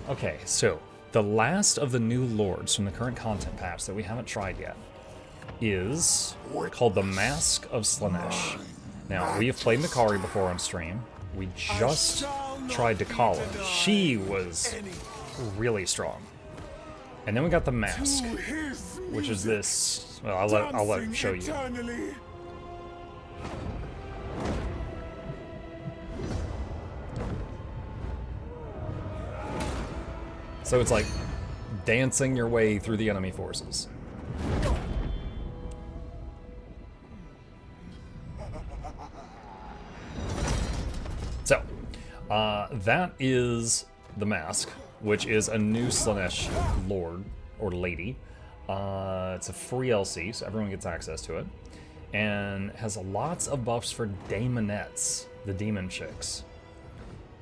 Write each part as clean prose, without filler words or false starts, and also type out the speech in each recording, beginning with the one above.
Okay, so the last of the new lords from the current content patch that we haven't tried yet is called the Masque of Slaanesh. Now, we have played Nakari before on stream. We just tried Dakala. She was really strong. And then we got the Masque, which is this. Well, I'll let it show you. So it's like dancing your way through the enemy forces. So, that is the Masque, which is a new Slaanesh lord or lady. It's a free LC, so everyone gets access to it, and has lots of buffs for daemonettes, the demon chicks,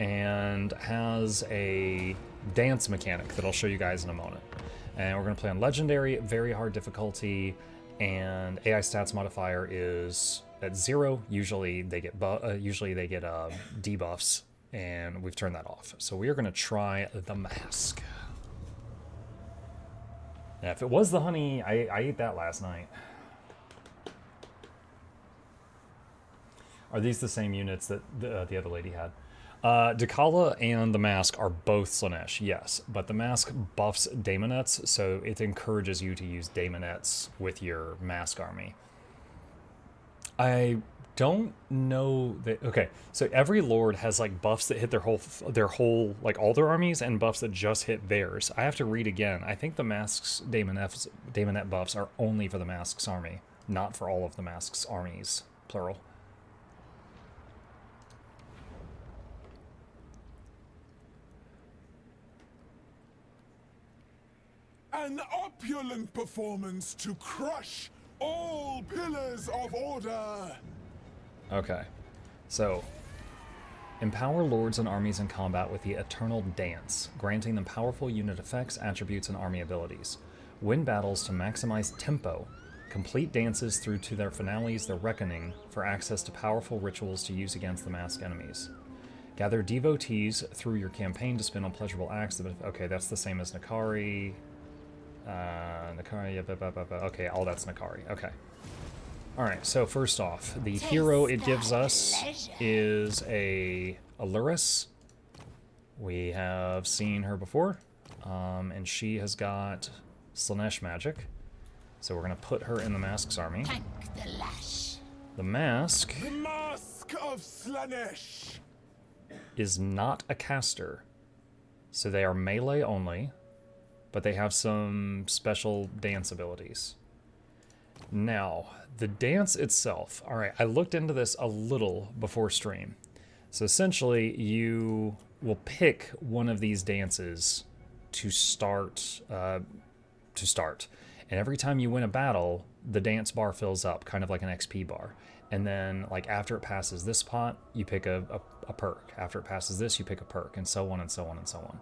and has a dance mechanic that I'll show you guys in a moment. And we're going to play on Legendary, very hard difficulty, and AI stats modifier is at 0. Usually they get debuffs, and we've turned that off. So we are going to try the Masque. Now, if it was the honey, I ate that last night. Are these the same units that the other lady had? Dakala and the Masque are both Slaanesh, yes, but the Masque buffs daemonettes, so it encourages you to use daemonettes with your Masque army. I don't know that. Okay, so every lord has like buffs that hit their whole like all their armies, and buffs that just hit theirs. I have to read again. I think the Masque's daemonette buffs are only for the Masque's army, not for all of the Masque's armies, plural. An opulent performance to crush all pillars of order. Okay, so empower lords and armies in combat with the Eternal Dance, granting them powerful unit effects, attributes, and army abilities. Win battles to maximize tempo. Complete dances through to their finales, the Reckoning, for access to powerful rituals to use against the Masque enemies. Gather devotees through your campaign to spin on pleasurable acts. Okay, that's the same as Nakari. Okay, all that's Nakari. Okay. Alright, so first off, the hero it gives us is a Aluris. We have seen her before, and she has got Slaanesh magic. So we're going to put her in the Masque's army. The Masque... The Masque of Slaanesh is not a caster. So they are melee only, but they have some special dance abilities. Now, the dance itself. Alright, I looked into this a little before stream. So essentially, you will pick one of these dances to start. And every time you win a battle, the dance bar fills up, kind of like an XP bar. And then, like, after it passes this pot, you pick a perk. After it passes this, you pick a perk, and so on and so on and so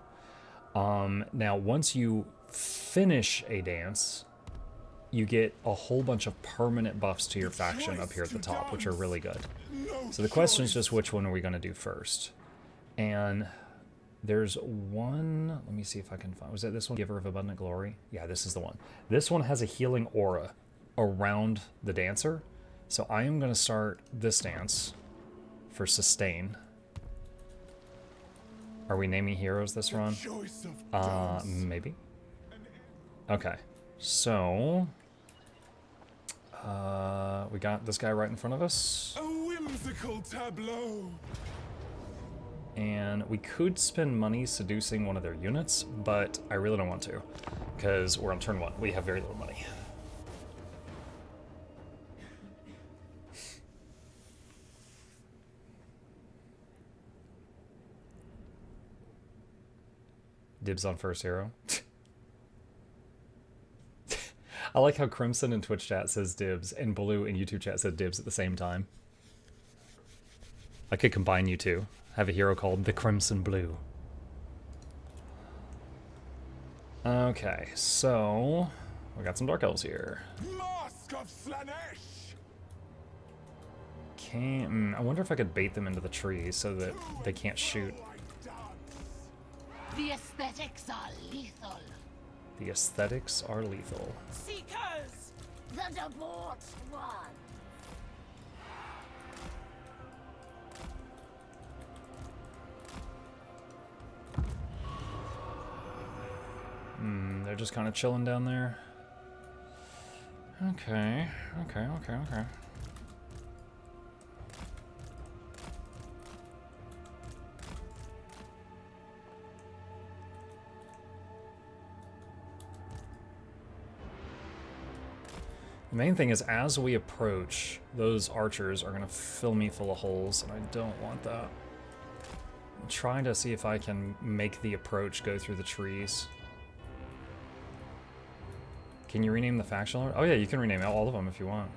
on. Now, once you finish a dance, you get a whole bunch of permanent buffs to your faction up here at the top, which are really good. So the question is just which one are we going to do first? And there's one, let me see if I can find, was that this one, Giver of Abundant Glory? Yeah, this is the one. This one has a healing aura around the dancer. So I am going to start this dance for Sustain. Are we naming heroes this run? Maybe. Okay, so we got this guy right in front of us. A whimsical tableau. And we could spend money seducing one of their units, but I really don't want to, because we're on turn 1. We have very little money. Dibs on first hero. I like how Crimson in Twitch chat says dibs, and Blue in YouTube chat said dibs at the same time. I could combine you two. Have a hero called the Crimson Blue. Okay, so we got some Dark Elves here. Masque of Slaanesh. I wonder if I could bait them into the tree so that they can't shoot. The aesthetics are lethal. The aesthetics are lethal. Seekers! The debauched one. They're just kind of chilling down there. Okay. The main thing is, as we approach, those archers are going to fill me full of holes, and I don't want that. I'm trying to see if I can make the approach go through the trees. Can you rename the faction lord? Oh yeah, you can rename all of them if you want.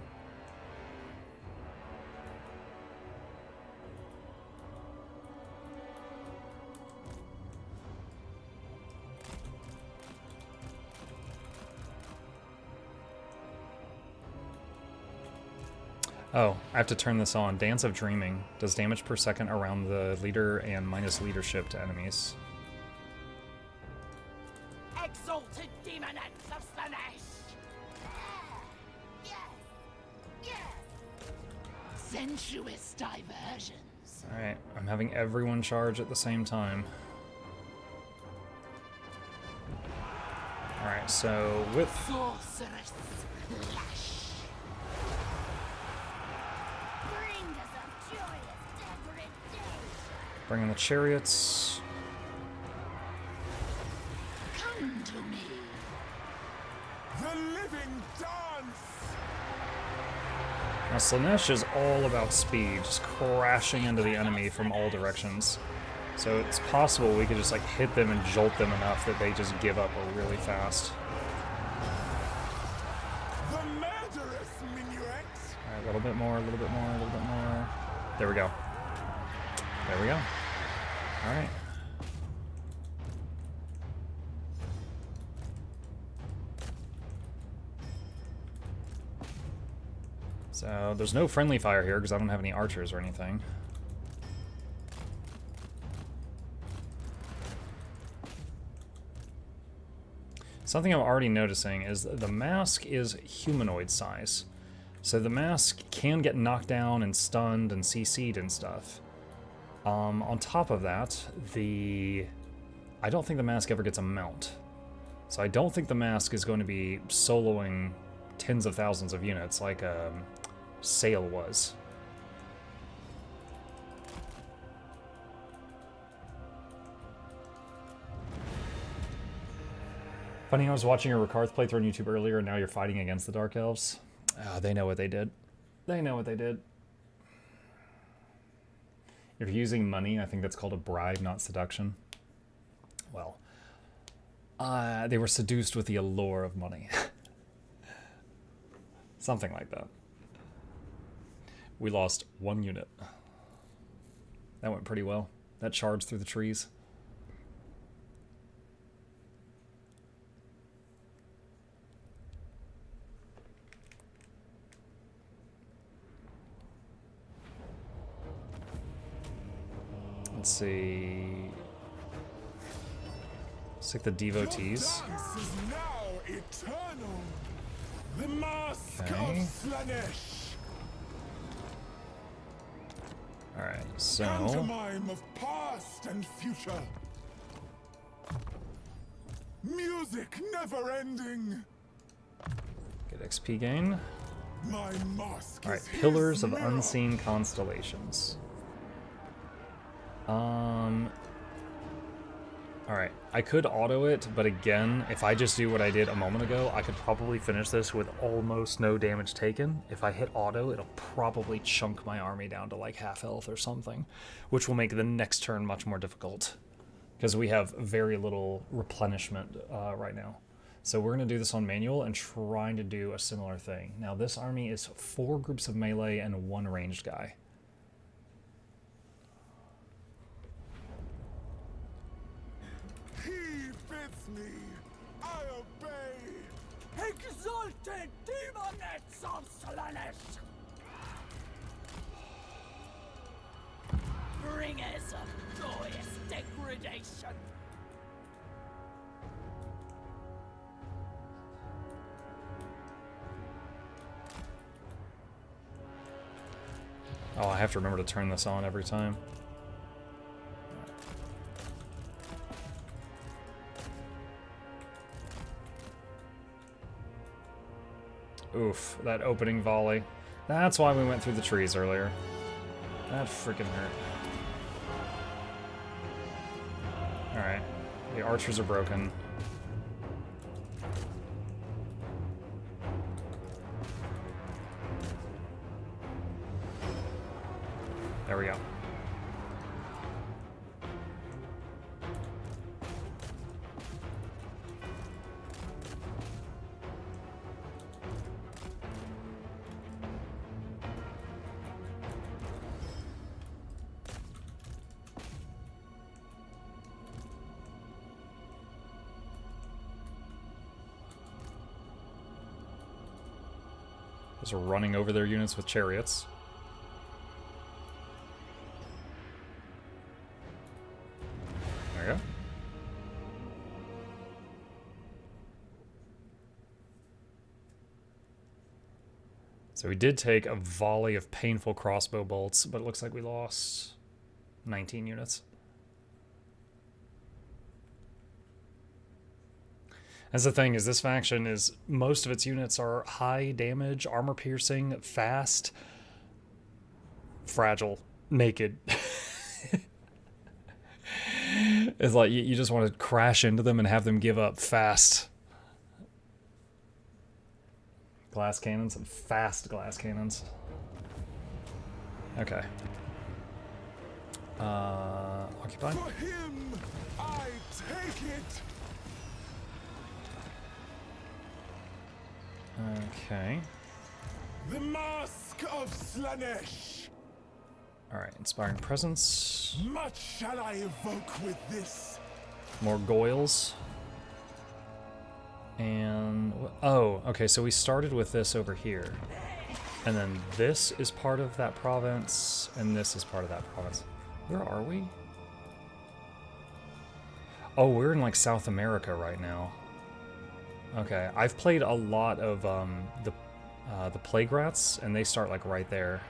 Oh, I have to turn this on. Dance of Dreaming. Does damage per second around the leader and minus leadership to enemies. Exalted demonets of Slaanesh! Yes! Sensuous diversions. Alright, I'm having everyone charge at the same time. Alright, so with... Sorceress lash. Bringers of joyous degradation. Bringing the chariots. Come to me. The living dance! Now Slaanesh is all about speed, just crashing into the enemy from all directions. So it's possible we could just like hit them and jolt them enough that they just give up really fast. The murderous minuet! Alright, a little bit more, a little bit more, a little bit more. There we go. There we go. Alright. So there's no friendly fire here because I don't have any archers or anything. Something I'm already noticing is the mask is humanoid size. So the mask can get knocked down and stunned and CC'd and stuff. On top of that, I don't think the mask ever gets a mount. So I don't think the mask is going to be soloing tens of thousands of units like Sail was. Funny, I was watching a Rakarth playthrough on YouTube earlier, and now you're fighting against the Dark Elves. Oh, they know what they did. They know what they did. If you're using money, I think that's called a bribe, not seduction. Well, they were seduced with the allure of money. Something like that. We lost 1 unit. That went pretty well. That charged through the trees. Let's see. Let's take the devotees. Your dance is now eternal. The Masque Okay. of Slaanesh. Alright, so Pantomime of past and future. Music never ending. get XP gain. My mask Alright, is Pillars his of mirror. Unseen Constellations. Alright, I could auto it, but again, if I just do what I did a moment ago, I could probably finish this with almost no damage taken. If I hit auto, it'll probably chunk my army down to like half health or something, which will make the next turn much more difficult, because we have very little replenishment right now. So we're going to do this on manual and trying to do a similar thing. Now this army is 4 groups of melee and 1 ranged guy. He bids me. I obey. Exalted demonets of Slaanesh! Bringers of joyous degradation! Oh, I have to remember to turn this on every time. Oof, that opening volley. That's why we went through the trees earlier. That freaking hurt. Alright. The archers are broken. There we go. Those are running over their units with chariots. There you go. So we did take a volley of painful crossbow bolts, but it looks like we lost 19 units. That's the thing, is this faction is, most of its units are high damage, armor piercing, fast, fragile, naked. It's like you just want to crash into them and have them give up fast. Glass cannons and fast glass cannons. Okay. Occupy. For him, I take it. Okay. The Masque of Slaanesh. Alright, inspiring presence. Much shall I evoke with this. More goils. And oh, okay, so we started with this over here. And then this is part of that province, and this is part of that province. Where are we? Oh, we're in like South America right now. Okay, I've played a lot of the Plague Rats, and they start like right there.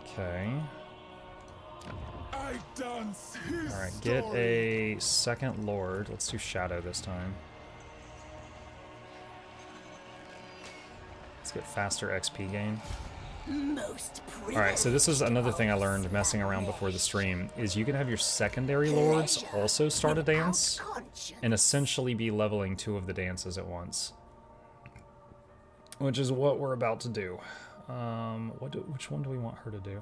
Okay. I dance his Alright, get story. a second lord. Let's do Shadow this time. Let's get faster XP gain. Alright, so this is another thing I learned messing around before the stream, is you can have your secondary lords also start a dance, and essentially be leveling 2 of the dances at once. Which is what we're about to do. Which one do we want her to do?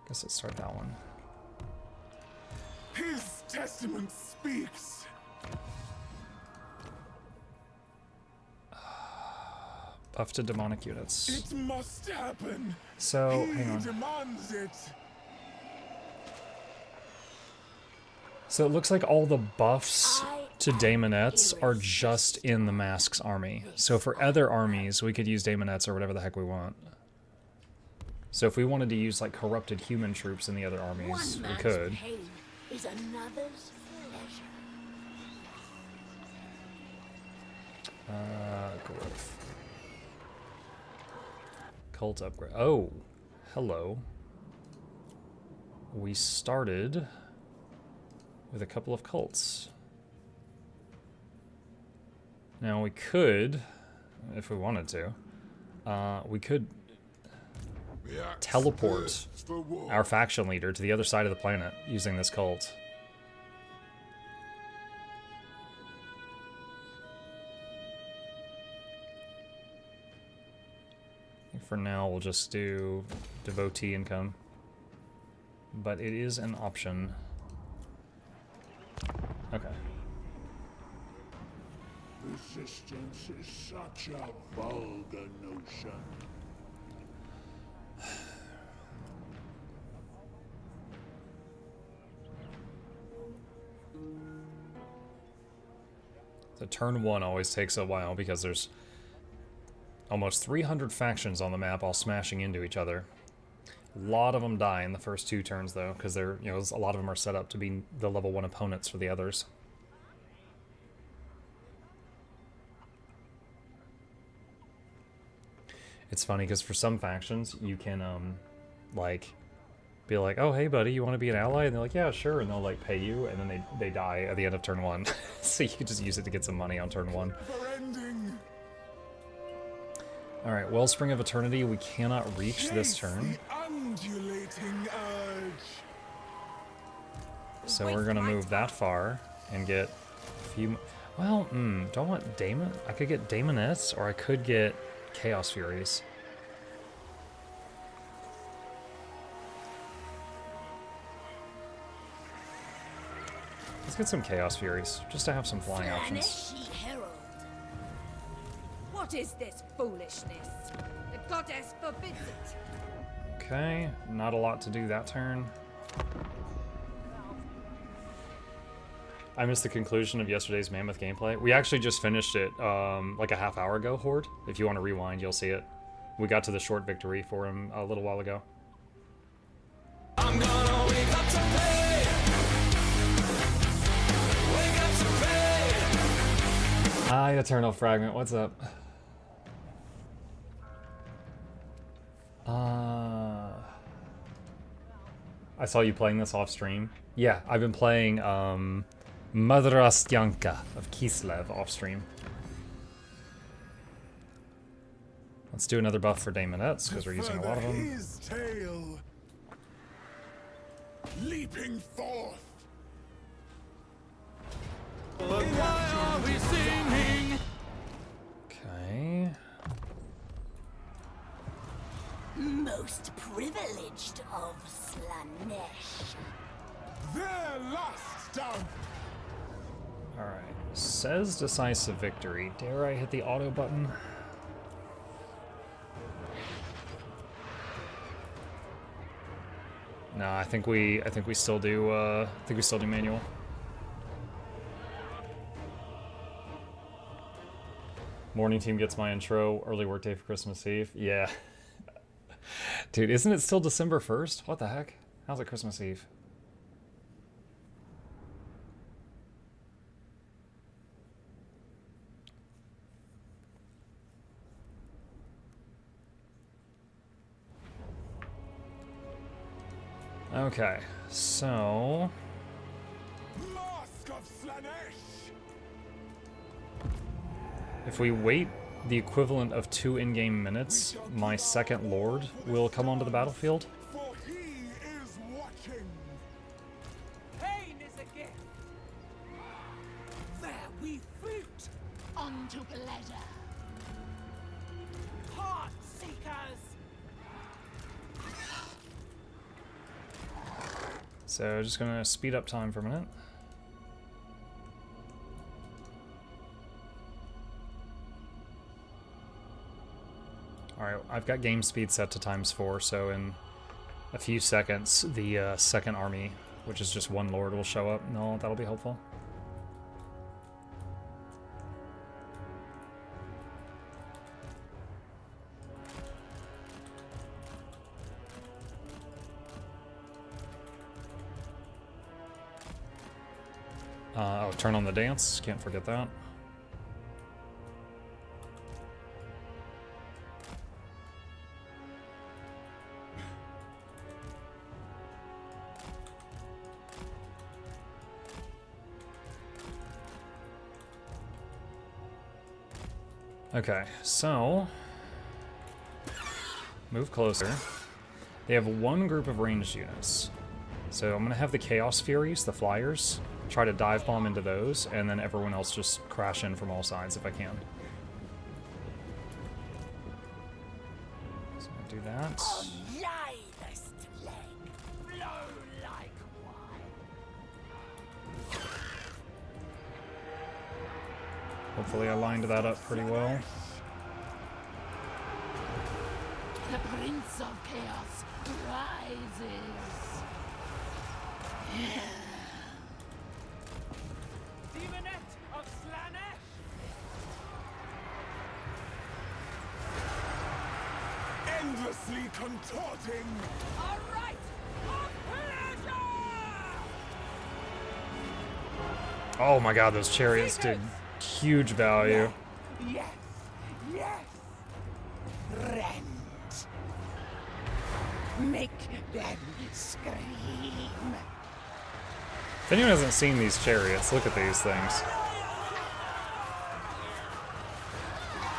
Guess let's start that one. His testament speaks. Buff to demonic units. It must happen. So, He hang on. demands it. So it looks like all the buffs to Daemonettes are just in the Masque's army. So for other armies, we could use Daemonettes or whatever the heck we want. So if we wanted to use like corrupted human troops in the other armies, we could. Pain is another's pleasure. Growth. Cult upgrade. Oh, hello. We started with a couple of cults. Now we could, if we wanted to, we could teleport our faction leader to the other side of the planet using this cult. For now, we'll just do devotee income, but it is an option. Okay. Resistance is such a vulgar notion. The turn 1 always takes a while because there's almost 300 factions on the map all smashing into each other. A lot of them die in the first 2 turns though, because they're, you know, a lot of them are set up to be the level 1 opponents for the others. It's funny because for some factions you can like be like, oh hey buddy, you want to be an ally? And they're like, yeah sure, and they'll like pay you, and then they die at the end of turn 1. So you can just use it to get some money on turn 1. Alright, Wellspring of Eternity we cannot reach this turn. So we're gonna move that far and get a few. Well, do I want Daemon? I could get Daemoness, or I could get Chaos Furies. Let's get some Chaos Furies, just to have some flying options. What is this foolishness? The goddess forbids it. Okay, not a lot to do that turn. I missed the conclusion of yesterday's Mammoth gameplay. We actually just finished it like a half hour ago, Horde. If you want to rewind, you'll see it. We got to the short victory for him a little while ago. I'm gonna wake up to pay. Wake up to pay. Hi, Eternal Fragment, what's up? I saw you playing this off stream. Yeah, I've been playing Madrastyanka of Kislev off stream. Let's do another buff for Daemonettes, because we're using a lot of them. His tail, leaping forth. Why are we singing? Okay. Most privileged of Slaanesh. Their last stand. Alright. Says decisive victory. Dare I hit the auto button? No, I think we still do manual. Morning team gets my intro. Early workday for Christmas Eve. Yeah. Dude, isn't it still December 1st? What the heck? How's it Christmas Eve? Okay, so Masque of Slaanesh. if we wait the equivalent of 2 in-game minutes, my second lord will come onto the battlefield. For he is watching. Pain is a gift. There we fruit. Unto pleasure. Heart seekers. So just gonna speed up time for a minute. Alright, I've got game speed set to ×4, so in a few seconds the second army, which is just 1 lord, will show up. No, that'll be helpful. Oh, turn on the dance, can't forget that. Okay, so move closer. They have 1 group of ranged units. So I'm gonna have the Chaos Furies, the flyers, try to dive bomb into those, and then everyone else just crash in from all sides if I can. So I'll do that. Livest leg, flow like wine. Hopefully I lined that up pretty well. The Prince of Chaos rises. Demonette of Slaanesh. endlessly contorting. All right. Of pleasure. Oh my god, those chariots did huge value. Yes, yes. Rend. Make them scream. If anyone hasn't seen these chariots, look at these things.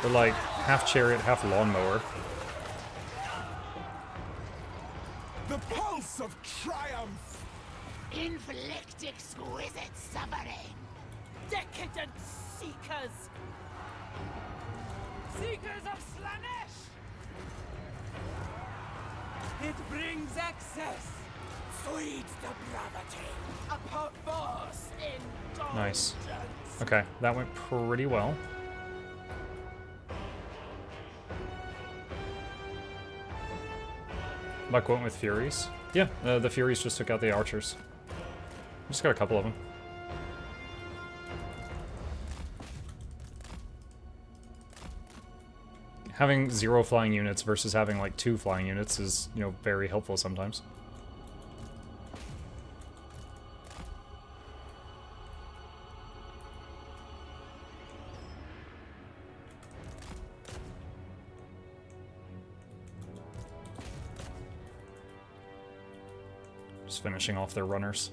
They're like half chariot, half lawnmower. The pulse of triumph. Inflict exquisite suffering. Decadent seekers. Seekers of Slaanesh. It brings excess. Sweet depravity. A perverse indulgence. Nice. Okay, that went pretty well. Buck went with Furies. Yeah, the Furies just took out the archers. Just got a couple of them. Having 0 flying units versus having like 2 flying units is, you know, very helpful sometimes. Just finishing off their runners.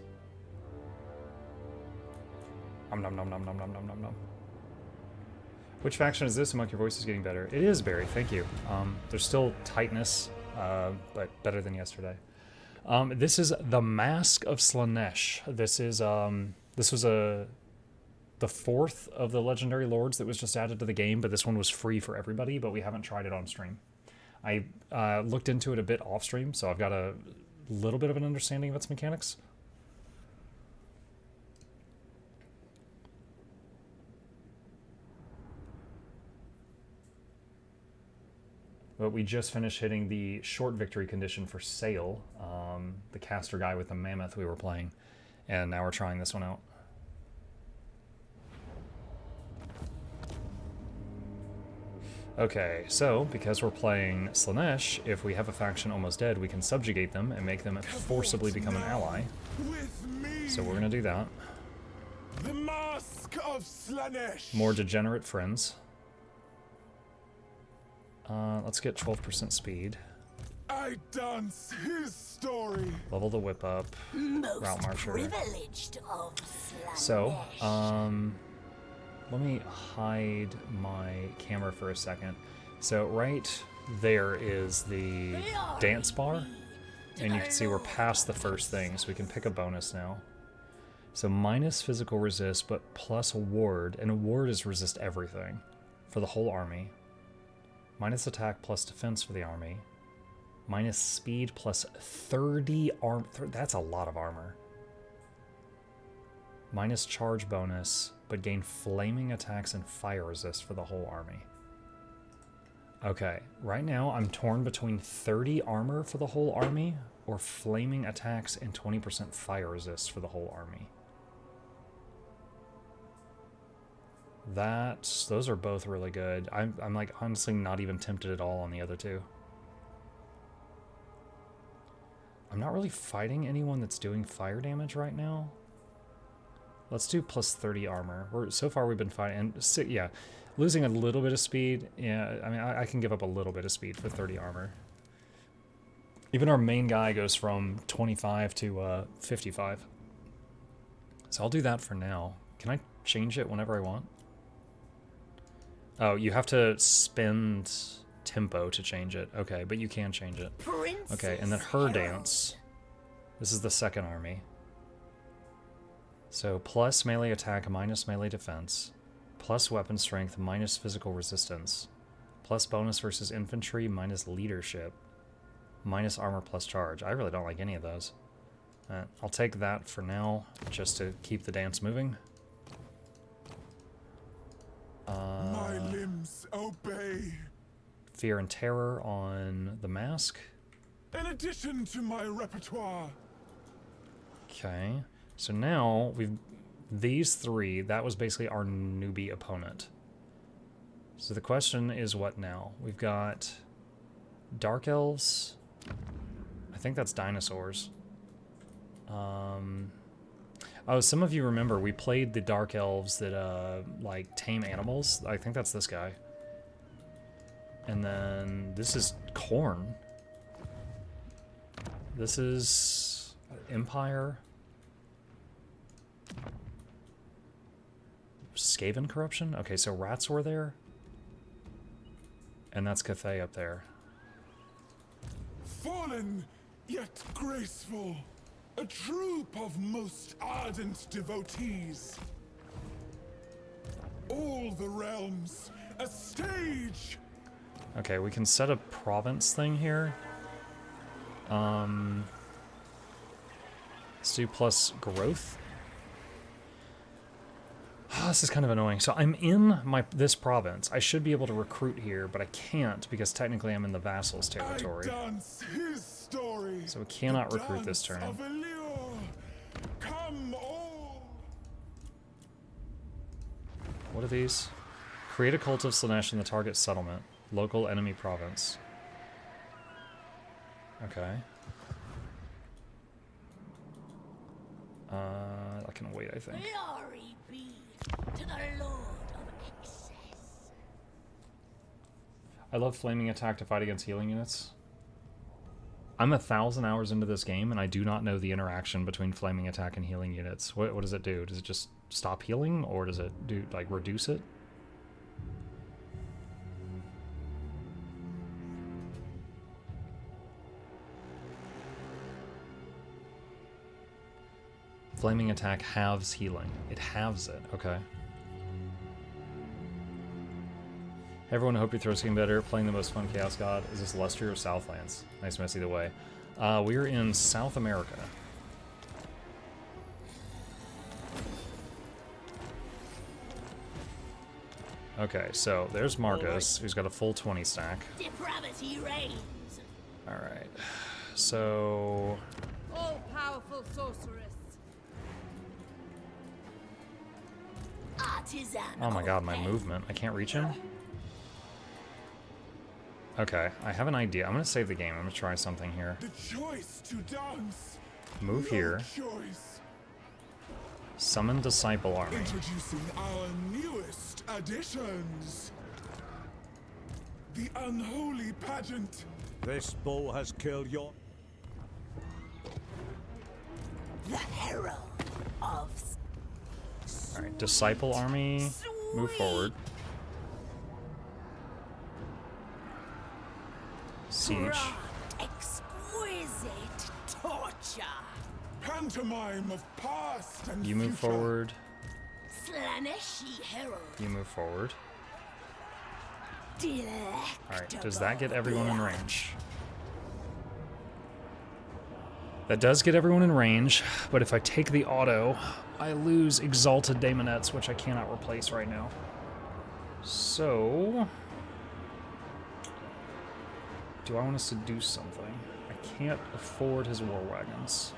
Nom nom nom nom nom nom nom nom nom. Which faction is this? Among your voice is getting better. It is, Barry. Thank you. There's still tightness, but better than yesterday. This is the Masque of Slaanesh. This is the 4th of the legendary lords that was just added to the game, but this one was free for everybody. But we haven't tried it on stream. I looked into it a bit off stream, so I've got a little bit of an understanding of its mechanics. But we just finished hitting the short victory condition for Sail, the caster guy with the mammoth we were playing, and now we're trying this one out. Okay, so because we're playing Slaanesh, if we have a faction almost dead, we can subjugate them and make them forcibly become an ally. With me. So we're gonna do that. The Masque of Slaanesh. More degenerate friends. Let's get 12% speed. I dance his story. Level the whip up. Most Route marcher. privileged of Slaanesh. So, let me hide my camera for a second. So right there is the dance bar, and you can see we're past the first thing, so we can pick a bonus now. So minus physical resist, but plus a ward, and a ward is resist everything for the whole army. Minus attack plus defense for the army. Minus speed plus 30 armor. That's a lot of armor. Minus charge bonus, but gain flaming attacks and fire resist for the whole army. Okay, right now I'm torn between 30 armor for the whole army or flaming attacks and 20% fire resist for the whole army. Those are both really good. I'm like honestly not even tempted at all on the other two. I'm not really fighting anyone that's doing fire damage right now. Let's do plus 30 armor. So far we've been fighting, and yeah, losing a little bit of speed. Yeah, I mean I can give up a little bit of speed for 30 armor. Even our main guy goes from 25 to 55. So I'll do that for now. Can I change it whenever I want? Oh, you have to spend tempo to change it. Okay, but you can change it. Okay, and then her dance. This is the second army. So plus melee attack, minus melee defense, plus weapon strength, minus physical resistance, plus bonus versus infantry, minus leadership, minus armor plus charge. I really don't like any of those. I'll take that for now, just to keep the dance moving. My limbs obey. Fear and terror on the mask. In addition to my repertoire. Okay, so now these three, that was basically our newbie opponent. So the question is what now? We've got Dark elves. I think that's dinosaurs. Oh, some of you remember we played the dark elves that like tame animals. I think that's this guy. And then this is corn. This is Empire. Skaven corruption? Okay, so rats were there. And that's Cathay up there. Fallen, yet graceful. A troop of most ardent devotees. All the realms, a stage. Okay, we can set a province thing here. Let's do plus growth. This is kind of annoying. So I'm in this province. I should be able to recruit here, but I can't because technically I'm in the vassal's territory. So we cannot recruit this turn. Come all. What are these? Create a cult of Slaanesh in the target settlement. Local enemy province. Okay. I can wait, I think. Glory be to the Lord of Excess. I love flaming attack to fight against healing units. I'm 1,000 hours into this game and I do not know the interaction between flaming attack and healing units. What does it do? Does it just stop healing or does it do like reduce it? Flaming attack halves healing. It halves it. Okay. Hey everyone, I hope your throat's getting better. Playing the most fun Chaos God. Is this Lustria or Southlands? Nice mess either way. We're in South America. Okay, so there's Marcus, who's got a full 20 stack. Depravity reigns. Alright. So... All-powerful sorceress. Artisan. Oh my god, my movement. I can't reach him? Okay, I have an idea. I'm gonna save the game. I'm gonna try something here. The choice to dance. Move No here. choice. Summon Disciple Army. Introducing our newest additions. The unholy pageant. This bow has killed your... The herald of Alright, Disciple Army. Move forward. Siege. broad, exquisite torture. Pantomime of past and You move future. forward. Slaaneshi herald. You move forward. Delectable. Alright, does that get everyone in range? That does get everyone in range, but if I take the auto, I lose Exalted Daemonettes, which I cannot replace right now. So... do I want us to do something? I can't afford his war wagons.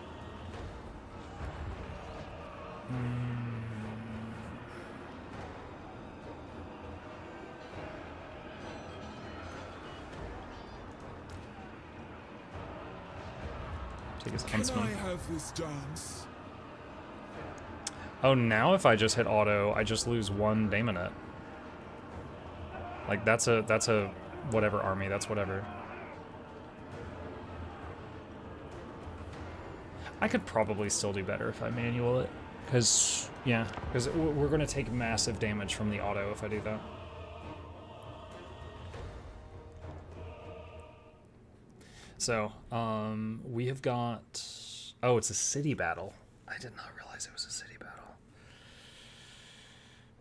Take his Can huntsman. I have this dance? Oh, now if I just hit auto, I just lose one Daemonette. Like that's a whatever army. That's whatever. I could probably still do better if I manual it, because we're gonna take massive damage from the auto if I do that. So, we have got... oh, it's a city battle. I did not realize it was a city battle.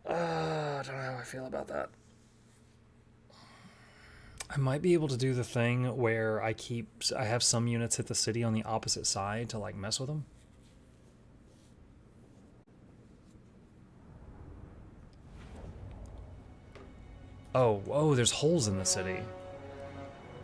I don't know how I feel about that. I might be able to do the thing where I have some units hit the city on the opposite side to like mess with them. Oh, there's holes in the city.